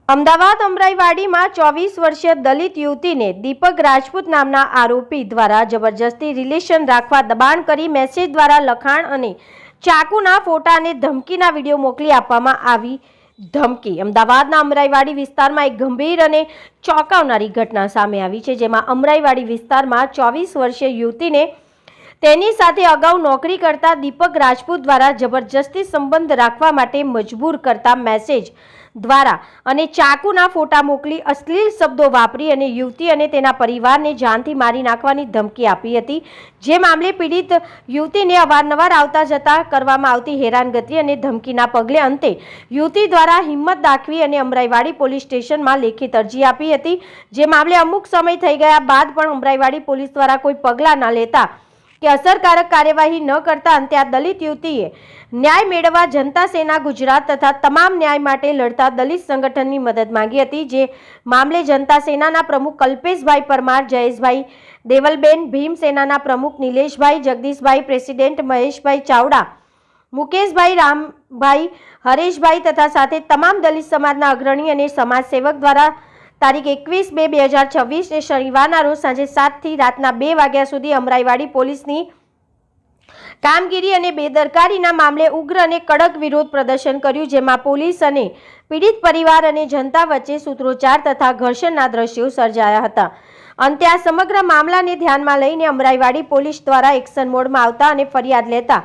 અમદાવાદ અમરાઈવાડીમાં 24 વર્ષીય દલિત યુવતીને દીપક રાજપૂત નામના આરોપી દ્વારા જબરજસ્તી રિલેશન રાખવા દબાણ કરી મેસેજ દ્વારા લખાણ અને ચાકુના ફોટા અને ધમકીના વિડીયો મોકલી આપવામાં આવી ધમકી। અમદાવાદના અમરાઈવાડી વિસ્તારમાં એક ગંભીર અને ચોંકાવનારી ઘટના સામે આવી છે, જેમાં અમરાઈવાડી વિસ્તારમાં 24 વર્ષીય યુવતીને તેની સાથે અગાઉ નોકરી કરતા દીપક રાજપૂત દ્વારા જબરજસ્તી સંબંધ રાખવા માટે મજબૂર કરતા મેસેજ દ્વારા અને ચાકુના ફોટા મોકલી અશ્લીલ શબ્દો વાપરી અને યુવતી અને તેના પરિવારને જાનથી મારી નાખવાની ધમકી આપી હતી। જે મામલે પીડિત યુવતીને અવારનવાર આવતા જતા કરવામાં આવતી હેરાનગતિ અને ધમકીના પગલે અંતે યુવતી દ્વારા હિંમત દાખવી અને અમરાઈવાડી પોલીસ સ્ટેશનમાં લેખિત અરજી આપી હતી। જે મામલે અમુક સમય થઈ ગયા બાદ પણ અમરાઈવાડી પોલીસ દ્વારા કોઈ પગલાં ન લેતા કે અસરકારક કાર્યવાહી ન કરતા અંતે આ દલિત યુવતીએ ન્યાય મેળવવા જનતા સેના ગુજરાત તથા તમામ ન્યાય માટે લડતા દલિત સંગઠનની મદદ માંગી હતી। જે મામલે જનતા સેનાના પ્રમુખ કલ્પેશભાઈ પરમાર, જયેશભાઈ દેવલબેન, ભીમ સેનાના પ્રમુખ નિલેશભાઈ, જગદીશભાઈ, પ્રેસિડેન્ટ મહેશભાઈ ચાવડા, મુકેશભાઈ, રામભાઈ, હરેશભાઈ તથા સાથે તમામ દલિત સમાજના અગ્રણી અને સમાજસેવક દ્વારા તારીખ 21/2/2026 શનિવારના રોજ સાંજે 7 થી રાતના 2 વાગ્યા સુધી અમરાઈવાડી પોલીસની કામગીરી અને બેદરકારીના મામલે ઉગ્ર અને કડક વિરોધ પ્રદર્શન કર્યું, જેમાં પોલીસ અને પીડિત પરિવાર અને જનતા વચ્ચે સૂત્રોચ્ચાર તથા ઘર્ષણના દ્રશ્યો સર્જાયા હતા। અંતે આ સમગ્ર મામલાને ધ્યાનમાં લઈને અમરાઈવાડી પોલીસ દ્વારા એક્શન મોડમાં આવતા અને ફરિયાદ લેતા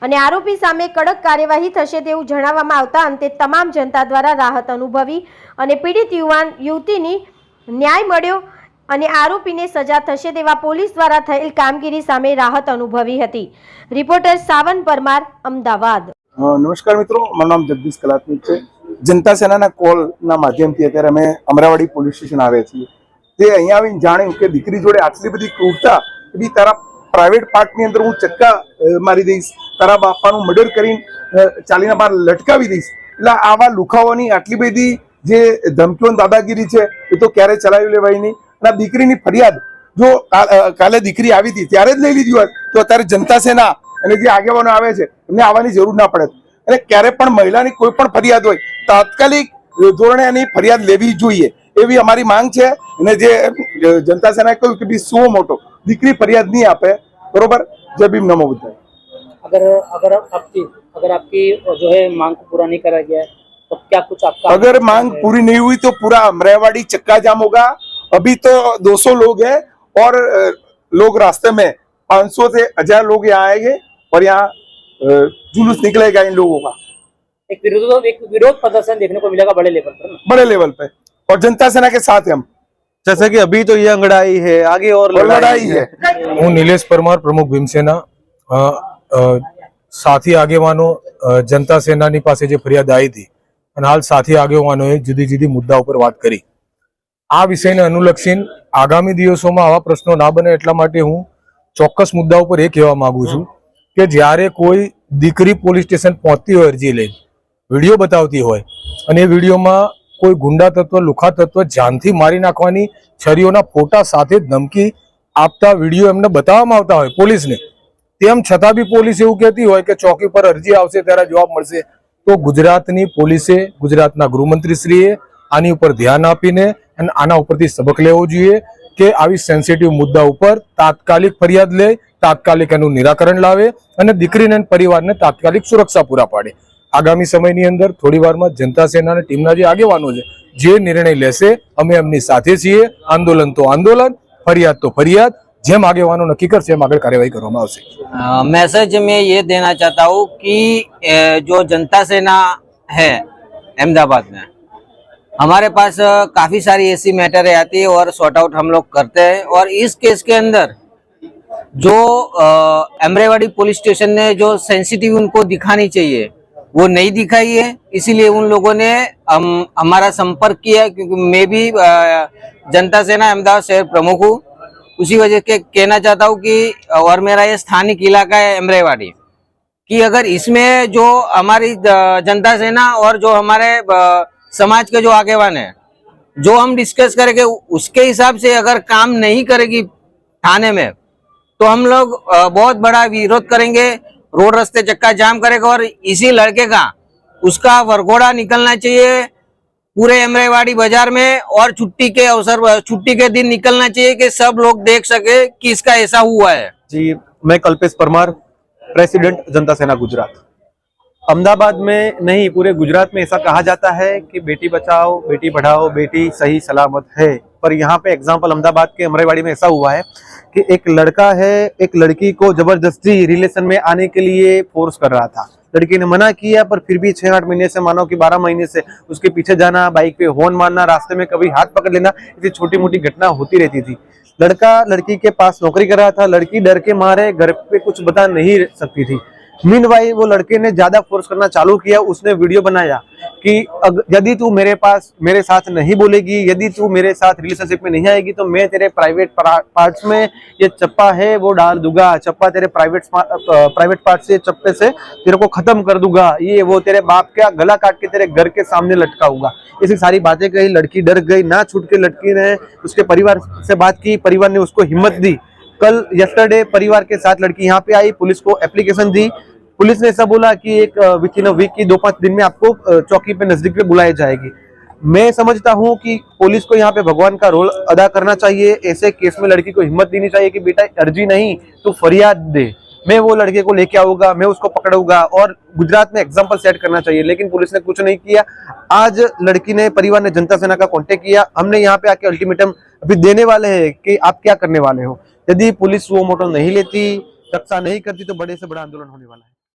અને આરોપી સામે કડક કાર્યવાહી થશે તેવું જણાવવામાં આવતા અંતે તમામ જનતા દ્વારા રાહત અનુભવી અને પીડિત યુવતીની ન્યાય મળ્યો અને આરોપીને સજા થશે તેવા પોલીસ દ્વારા થયેલ કામગીરી સામે રાહત અનુભવી હતી। રિપોર્ટર સાવન પરમાર, અમદાવાદ। નમસ્કાર મિત્રો, મારું નામ જગદીશ કલાત્મિક છે। જનતા સેનાના કોલના માધ્યમથી અત્યારે અમે અમરાવાડી પોલીસ સ્ટેશન આવ્યા છીએ। તે અહીંયા આવીને જાણ્યું કે દીકરી જોડે આટલી બધી ક્રૂરતા, બી તારા પ્રાઇવેટ પાર્ટની અંદર હું ચક્કા મારી દઈશ, તારા બાપાનું મર્ડર કરીને ચાલીના બહાર લટકાવી દઈશ। એટલે આવા લુખાઓની આટલી બધી જે ધમકીઓ દાદાગીરી છે એ તો ક્યારેય ચલાવી લેવાય નહીં। અને દીકરીની ફરિયાદ જો કાલે દીકરી આવી હતી ત્યારે જ લઈ લીધી હોત તો અત્યારે જનતા સેના અને જે આગેવાનો આવે છે એમને આવવાની જરૂર ના પડે। અને ક્યારે પણ મહિલાની કોઈ પણ ફરિયાદ હોય તાત્કાલિક ધોરણે એની ફરિયાદ લેવી જોઈએ એવી અમારી માંગ છે। અને જે જનતા સેનાએ કહ્યું કે બી શું મોટો દીકરી ફરિયાદ નહીં આપે, બરોબર। જય ભીમ, નમો बुद्धाय। अगर आपकी जो है मांग को पूरा नहीं करा गया है तो क्या कुछ आपका अगर मांग पूरी नहीं हुई तो पूरा अमराईवाड़ी चक्का जाम होगा। अभी तो 200 लोग हैं और लोग रास्ते में 500 से 1000 लोग यहाँ आएंगे और यहाँ जुलूस निकलेगा इन लोगों का। एक विरोध प्रदर्शन देखने को मिलेगा बड़े लेवल पर, बड़े लेवल पे, और जनता सेना के साथ हम, जैसे कि अभी तो ये अंगड़ाई है, आगे और लड़ाई है। હું નિલેશ પરમાર, પ્રમુખ ભીમ સેના। સાથી આગેવાનો જનતા સેનાની પાસે જે ફરિયાદ આવી હતી અને હાલ સાથી આગેવાનોએ જુદી જુદી મુદ્દા ઉપર વાત કરી। આ વિષયને અનુલક્ષીને આગામી દિવસોમાં આવા પ્રશ્નો ના બને એટલા માટે હું ચોક્કસ મુદ્દા ઉપર એ કહેવા માંગુ છું કે જ્યારે કોઈ દીકરી પોલીસ સ્ટેશન પહોંચતી હોય અરજી લઈને, વિડીયો બતાવતી હોય અને એ વિડીયોમાં કોઈ ગુંડા તત્વ, લુખા તત્વ જાનથી મારી નાખવાની છરીઓના ફોટા સાથે ધમકી આપતા વિડીયો એમને બતાવવામાં આવતા હોય પોલીસને, તેમ છતાં બી પોલીસ એવું કહેતી હોય કે ચોકી પર અરજી આવશે ત્યારે જવાબ મળશે, તો ગુજરાતની પોલીસે, ગુજરાતના ગૃહમંત્રીશ્રીએ આની ઉપર ધ્યાન આપીને અને આના ઉપરથી સબક લેવો જોઈએ કે આવી સેન્સિટિવ મુદ્દા ઉપર તાત્કાલિક ફરિયાદ લે, તાત્કાલિક એનું નિરાકરણ લાવે અને દીકરીને અને પરિવારને તાત્કાલિક સુરક્ષા પૂરા પાડે। આગામી સમયની અંદર થોડી વારમાં જનતા સેનાની ટીમના જે આગેવાનો છે જે નિર્ણય લેશે અમે એમની સાથે છીએ। આંદોલન તો આંદોલન, ફરિયાદ તો ફરિયાદ, જેમ આગેવાનો નક્કી કરશે એમ આગળ કાર્યવાही કરવામાં આવશે। मैसेज में ये देना चाहता हूँ कि जो जनता सेना है अहमदाबाद में, हमारे पास काफी सारी ऐसी मैटरें आती है और सॉर्ट आउट हम लोग करते हैं। और इस केस के अंदर जो अमराईवाड़ी पुलिस स्टेशन ने जो सेंसिटिव उनको दिखानी चाहिए वो नहीं दिखाई है, इसीलिए उन लोगों ने हमारा संपर्क किया, क्योंकि मैं भी जनता सेना अहमदाबाद शहर प्रमुख हूँ। उसी वजह के कहना चाहता हूँ कि और मेरा ये स्थानिक इलाका है अमराईवाड़ी, कि अगर इसमें जो हमारी जनता सेना और जो हमारे समाज के जो आगेवान है, जो हम डिस्कस करेंगे उसके हिसाब से अगर काम नहीं करेगी थाने में तो हम लोग बहुत बड़ा विरोध करेंगे, रोड रास्ते चक्का जाम करेगा। और इसी लड़के का उसका वरघोड़ा निकलना चाहिए, पूरे अमराईवाड़ी बाजार में और छुट्टी के दिन निकलना चाहिए कि सब लोग देख सके कि इसका ऐसा हुआ है। जी, मैं कल्पेश परमार, प्रेसिडेंट जनता सेना गुजरात। अहमदाबाद में नहीं, पूरे गुजरात में ऐसा कहा जाता है कि बेटी बचाओ बेटी पढ़ाओ बेटी सही सलामत है, पर यहाँ पे एग्जाम्पल अहमदाबाद के अमराईवाड़ी में ऐसा हुआ है कि एक लड़का है एक लड़की को जबरदस्ती रिलेशन में आने के लिए फोर्स कर रहा था। लड़की ने मना किया, पर फिर भी 6-8 महीने से, मानो कि 12 महीने से उसके पीछे जाना, बाइक पे हॉर्न मारना, रास्ते में कभी हाथ पकड़ लेना, ऐसी छोटी मोटी घटना होती रहती थी। लड़का लड़की के पास नौकरी कर रहा था, लड़की डर के मारे घर पे कुछ बता नहीं सकती थी। मीनवाइल वो लड़के ने ज्यादा फोर्स करना चालू किया। उसने वीडियो बनाया कि यदि तू मेरे साथ नहीं बोलेगी, यदि तू मेरे साथ रिलेशनशिप में नहीं आएगी तो मैं तेरे प्राइवेट पार्ट्स में ये चप्पा है वो डाल दूंगा, चप्पा तेरे प्राइवेट पार्ट से चप्पे से तेरे को खत्म कर दूंगा, ये वो तेरे बाप का गला काट के तेरे घर के सामने लटकाऊंगा। ऐसी सारी बातें कही। लड़की डर गई, ना छूट के लड़की ने उसके परिवार से बात की, परिवार ने उसको हिम्मत दी। कल यस्टरडे परिवार के साथ लड़की यहाँ पे आई, पुलिस को एप्लीकेशन दी। पुलिस ने ऐसा बोला कि एक विद इन अ वीक की 2-5 दिन में आपको चौकी पे नजदीक पे बुलाई जाएगी। मैं समझता हूँ कि पुलिस को यहाँ पे भगवान का रोल अदा करना चाहिए। ऐसे केस में लड़की को हिम्मत देनी चाहिए कि बेटा अर्जी नहीं तो फरियाद दे, मैं वो लड़के को लेके आऊंगा, मैं उसको पकड़ूंगा, और गुजरात में एग्जाम्पल सेट करना चाहिए। लेकिन पुलिस ने कुछ नहीं किया। आज लड़की ने, परिवार ने जनता सेना का कांटेक्ट किया। हमने यहाँ पे आके अल्टीमेटम अभी देने वाले हैं कि आप क्या करने वाले हो। यदि पुलिस वो मोटो नहीं लेती, रक्षा नहीं करती तो बड़े से बड़ा आंदोलन होने वाला है।